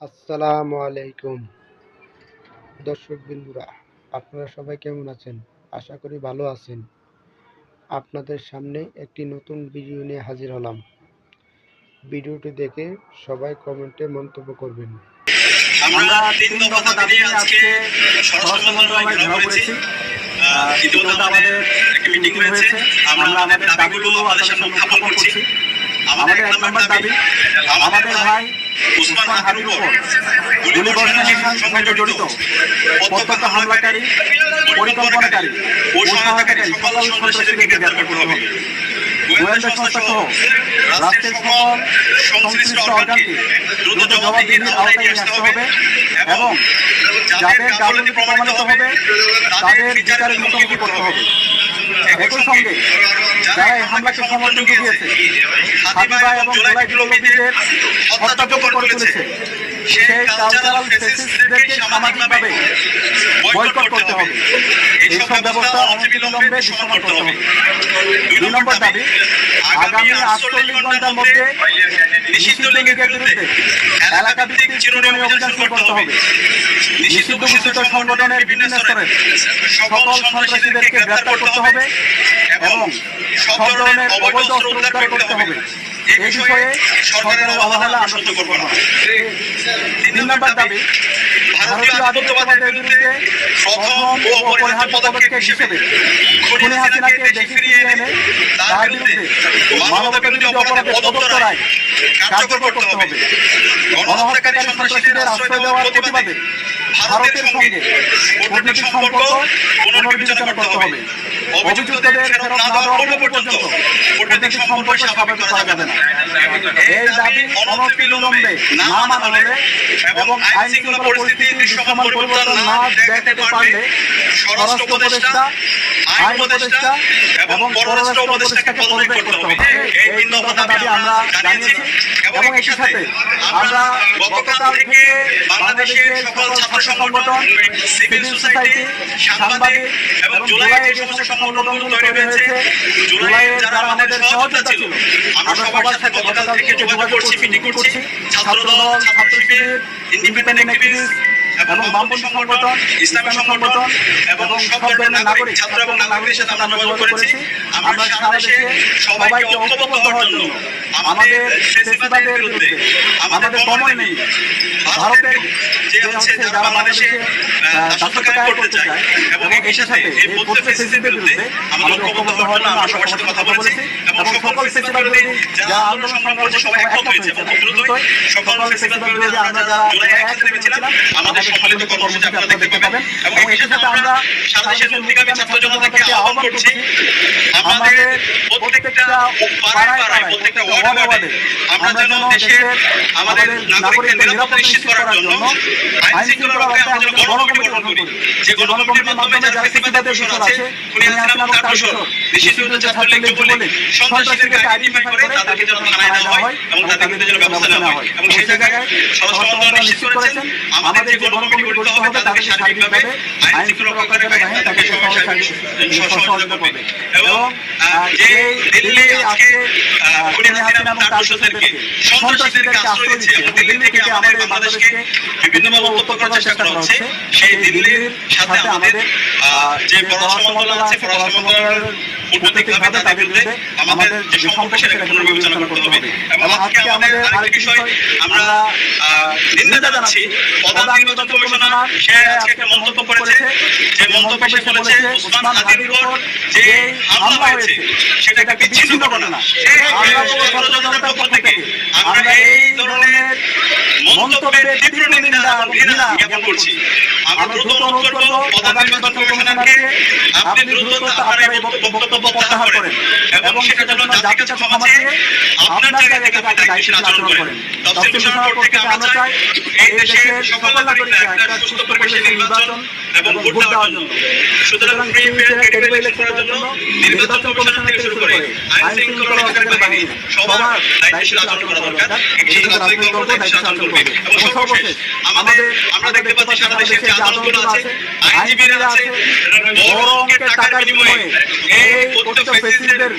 আসসালামু আলাইকুম দর্শক বিন্দুরা, আপনারা সবাই কেমন আছেন? আশা করি ভালো আছেন। আপনাদের সামনে একটি নতুন ভিডিও নিয়ে হাজির হলাম। ভিডিওটি দেখে সবাই কমেন্টে মন্তব্য করবেন। আমরা ৩ দফা দাবি নিয়ে আজকে স্বরাষ্ট্র মন্ত্রণালয়ে ঘেরাও করেছি। ইতিমধ্যে আমাদের একটি মিটিং হয়েছে। আমরা আমাদের দাবিগুলো আপনাদের সামনে উত্থাপন করছি। আমাদের ১ নম্বর দাবি, আমাদের ভাই ওসমান হাদির উপর গুলিবর্ষণের সঙ্গে জড়িত প্রত্যক্ষ হামলাকারী, পরিকল্পনাকারী ও সহায়তাকারী সকল সন্ত্রাসীদেরকে গ্রেপ্তার করতে হবে। গোয়েন্দা সংস্থা সহ রাষ্ট্রের সকল সংশ্লিষ্ট অর্গানকে দ্রুত জবাবদিহির আওতায় নিয়ে আসতে হবে এবং যাদের গাফিলতি প্রমাণিত হবে তাদের বিচারের মুখোমুখি করতে হবে। একই সঙ্গে যারা এই হামলাকে সমর্থন জুগিয়েছে, হাতিবাই এবং জোলাই বিপ্লবীদের হত্যাযোগ্য করে তুলেছে, সেই কালচারাল ফেসিস্টদেরকে সামাজিকভাবে বয়কট করতে হবে। এইসব ব্যবস্থা অনতিবিলম্বে দৃশ্যমান করতে হবে। ২ নম্বর দাবি, আগামী ৪৮ ঘন্টার মধ্যে নিষিদ্ধ লীগের বিরুদ্ধে এলাকা ভিত্তিক চিরুনি অভিযান শুরু করতে হবে। নিষিদ্ধ ঘোষিত সংগঠনের বিভিন্ন স্তরের সকল সন্ত্রাসীদেরকে গ্রেপ্তার করতে হবে এবং সব ধরনের অবৈধ অস্ত্র উদ্ধার করতে হবে। এই বিষয়ে সরকারের অবহেলা আমরা সহ্য করব না। ৩ নম্বর দাবি, ভারতীয় আধিপত্যবাদের বিরুদ্ধে প্রথম ও অপরিহার্য পদক্ষেপ হিসেবে খুনি হাসিনাকে দেশে ফিরিয়ে এনে তার বিরুদ্ধে মানবতাবিরোধী অপরাধের প্রদত্ত রায় কার্যকর করতে হবে। গণহত্যাকারী সন্ত্রাসীদের আশ্রয় দেওয়ার প্রতিবাদে ভারতের সঙ্গে কূটনৈতিক সম্পর্ক পুনর্বিবেচনা করতে হবে। অভিযুক্তদের ফেরত না দেওয়া পর্যন্ত কূটনৈতিক সম্পর্ক স্বাভাবিক করা যাবে না। এই দাবি অনতিবিলম্বে না মানা হলে এবং আইন শৃঙ্খলা পরিস্থিতির দৃশ্যমান পরিবর্তন না দেখাতে পারলে স্বরাষ্ট্র উপদেষ্টা, আইন উপদেষ্টা এবং পররাষ্ট্র উপদেষ্টাকে পদত্যাগ করতে হবে। এই ৩ দফা দাবি আমরা জানিয়েছি এবং একই সাথে আমরা গতকাল থেকে বাংলাদেশের সকল ছাত্র সংগঠন, সিভিল সোসাইটি, সাংবাদিক এবং জুলাইয়ের যে সমস্ত সংগঠনগুলো তৈরি হয়েছে, জুলাইয়ের যারা আমাদের সহযোগিতা ছিল, আমরা সবার সাথে গতকাল থেকে যোগাযোগ করছি, মিটিং করছি। ছাত্রদল, ছাত্র শিবির, ইন্ডিপেন্ডেন্ট অ্যাক্টিভিস্ট এবং বামপন্থী সংগঠন, ইসলামী সংগঠন এবং সব ধরনের নাগরিক, ছাত্র এবং নাগরিকের সাথে আমরা যোগাযোগ করেছি। আমরা সারা দেশে সবাইকে ঐক্যবদ্ধ হওয়ার জন্য আমাদের ফেসিবাদের বিরুদ্ধে আমাদের দমন নেই, ভারতের যে হচ্ছে যারা বাংলাদেশে দাসত্ব কায়েম করতে চায় এবং এর সাথে এই প্রত্যেক ফেসিবাদের বিরুদ্ধে আমাদের ঐক্যবদ্ধ হওয়ার জন্য আমরা সবার সাথে কথা বলেছি এবং সকল ফেসিবাদ বিরোধী যারা আন্দোলন সংগ্রামে সবাই একমত হয়েছে এবং দ্রুতই সকল ফেসিবাদ বিরোধী আমরা যারা এক নেমেছিলাম আমাদের সম্মিলিত কর্মসূচি আপনারা দেখতে পাবেন। এবং এর সাথে আমরা সারা দেশের মুক্তিকামী ছাত্র জনতাকে আহ্বান করছি, আমাদের প্রত্যেকটা পাড়ায় পাড়ায়, প্রত্যেকটা ওয়ার্ডে ওয়ার্ডে আমরা যেন দেশের আমাদের নাগরিকদের নিরাপত্তা নিশ্চিত করার জন্য আইন শৃঙ্খলা রক্ষায় আমরা যেন গণকমিটি গঠন করি। যে গণকমিটির মাধ্যমে যারা ফেসিবাদের দোষর আছে, খুনি হাসিনা এবং তার দোষর, নিষিদ্ধ ছাত্রলীগ, যুবলীগ, সন্ত্রাসীদেরকে আইডেন্টিফাই করে তাদেরকে যেন থানায় দেওয়া হয় এবং তাদের বিরুদ্ধে যেন ব্যবস্থা নেওয়া হয়। এবং সেই জায়গায় স্বরাষ্ট্র মন্ত্রণালয় নিশ্চিত করেছেন আমাদের যে গণকমিটি গঠিত হবে তাদেরকে সার্বিকভাবে আইন শৃঙ্খলা রক্ষাকারী বাহিনী তাকে সহযোগিতা করবে। এবং যে দিল্লি আজকে খুনি হাসিনা এবং তার দোষরদেরকে, সন্ত্রাসীদেরকে আশ্রয় দিচ্ছে এবং দিল্লি থেকে আমাদের বাংলাদেশকে বিভিন্নভাবে উত্তপ্ত করার চেষ্টা করা হচ্ছে, সেই দিল্লির সাথে আমাদের যে পররাষ্ট্র মন্ত্রণালয় আছে, পররাষ্ট্র মন্ত্রণালয়ের কূটনৈতিকভাবে তাদের বিরুদ্ধে আমাদের যে সম্পর্ক সেটাকে পুনর্বিবেচনা করতে হবে। এবং আজকে আমাদের আরেকটি বিষয় আমরা নিন্দা জানাচ্ছি, প্রধান নির্বাচন কমিশনার সে আজকে একটা মন্তব্য করেছে, যে মন্তব্যে সে বলেছে ওসমান হাদির উপর যে হামলা হয়েছে সেটা একটা বিচ্ছিন্ন ঘটনা। আমরা ছাত্র জনতার পক্ষ থেকে আমরা এই ধরনের মন্তব্যের তীব্র নিন্দা এবং ঘৃণা জ্ঞাপন করছি। আমরা দ্রুত অনুরোধ করব প্রধান নির্বাচন কমিশনারকে, আপনি দ্রুত আপনার এই বক্তব্য প্রত্যাহার করেন এবং সেটার জন্য জাতির কাছে ক্ষমা চেয়ে আপনার জায়গা থেকে আপনি দায়িত্বশীল আচরণ করেন। তফসিল ঘোষণার পর থেকে আমরা চাই এই দেশের সকল নাগরিকরা একটা সুস্থ পরিবেশে নির্বাচন এবং ভোট দেওয়ার জন্য। সুতরাং ফ্রি ফেয়ার ক্রেডিবল ইলেকশনের জন্য নির্বাচন কমিশন থেকে শুরু করে আইন শৃঙ্খলা রক্ষাকারী বাহিনী সবার দায়িত্বশীল আচরণ করা দরকার। এই রাজনৈতিক দলগুলো দায়িত্বশীল আচরণ করবে। এবং সর্বশেষ আমরা দেখতে পাচ্ছি সারা দেশে যে আদালতগুলো আছে, আইনজীবীরা আছে, বড় অঙ্কের টাকার বিনিময়ে এই কথিত ফ্যাসিস্টদের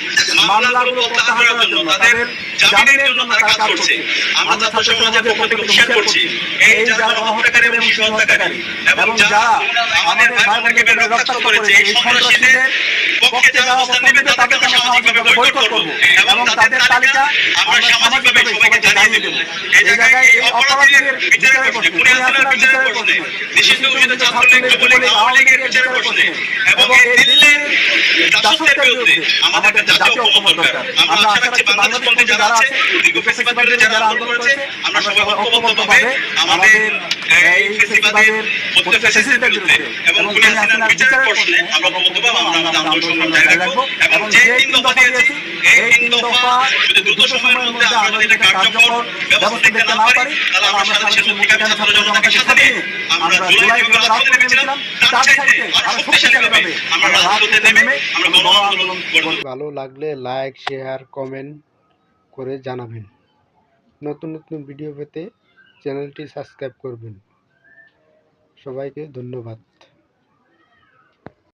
মামলাগুলো প্রত্যাহার করার জন্য, তাদের জামিনের জন্য তারা কাজ করছে। আমরা ছাত্র সমাজের পক্ষ থেকে হুঁশিয়ার করছি, এই যারা গণহত্যাকারী এবং শিশু হত্যাকারী এবং যারা আমাদের ভাই বোনকে রক্তাক্ত করেছে, এই সন্ত্রাসীদের পক্ষে যারা অবস্থান নেবে তাদেরকে আমরা সামাজিকভাবে বয়কট করব এবং তাদের তালিকা আমরা সামাজিকভাবে সবাইকে জানিয়ে দেব। এই জায়গায় এই অপরাধীদের বিচারের প্রশ্নে, খুনি হাসিনার বিচারের প্রশ্নে, নিষিদ্ধ ঘোষিত ছাত্রলীগ, যুবলীগ, আওয়ামী লীগের বিচারের প্রশ্নে এবং এই দিল্লির দাসত্বের বিরুদ্ধে আমাদের একটা জাতীয় ঐক্যমত দরকার। আমরা আশা রাখছি বাংলাদেশপন্থী যারা আছে, দীর্ঘ ফ্যাসিবাদ বিরোধী যারা আন্দোলন করেছে, আমরা সবাই ঐক্যবদ্ধভাবে আমাদের এই ফ্যাসিবাদের প্রত্যেক ফ্যাসিস্টদের বিরুদ্ধে এবং খুনি হাসিনার বিচারের প্রশ্নে আমরা ঐক্যবদ্ধভাবে আমরা আমাদের আন্দোলন সংগ্রাম জারি রাখবো এবং যে 3 দফা দিয়েছি এই 3 দফা যদি দ্রুত সময়ের মধ্যে আমরা যদি একটা কার্যকর ব্যবস্থা নিতে না পারি, তাহলে আমরা সারা দেশের মুক্তিকামী ছাত্র জনতাকে সাথে নিয়ে আমরা জুলাই বিপ্লবের রাজপথে নেমেছিলাম, তার চাইতে আরো শক্তিশালীভাবে আমরা রাজপথে নেমে আমরা গণ আন্দোলন গড়ে তুলব। ভালো লাগলে লাইক, শেয়ার, কমেন্ট করে জানাবেন। নতুন নতুন ভিডিও পেতে চ্যানেলটি সাবস্ক্রাইব করবেন। সবাইকে ধন্যবাদ।